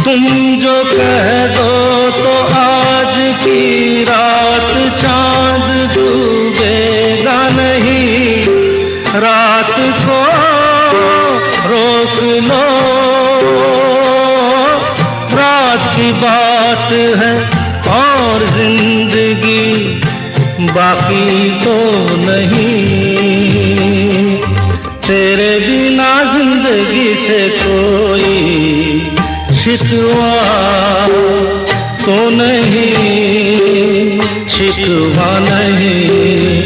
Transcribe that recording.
तुम जो कह दो तो आज की रात चांद डूबेगा नहीं, रात को रोक लो, रात की बात है और जिंदगी बाकी तो नहीं। तेरे बिना जिंदगी से कोई शिकवा तो नहीं, शिकवा नहीं।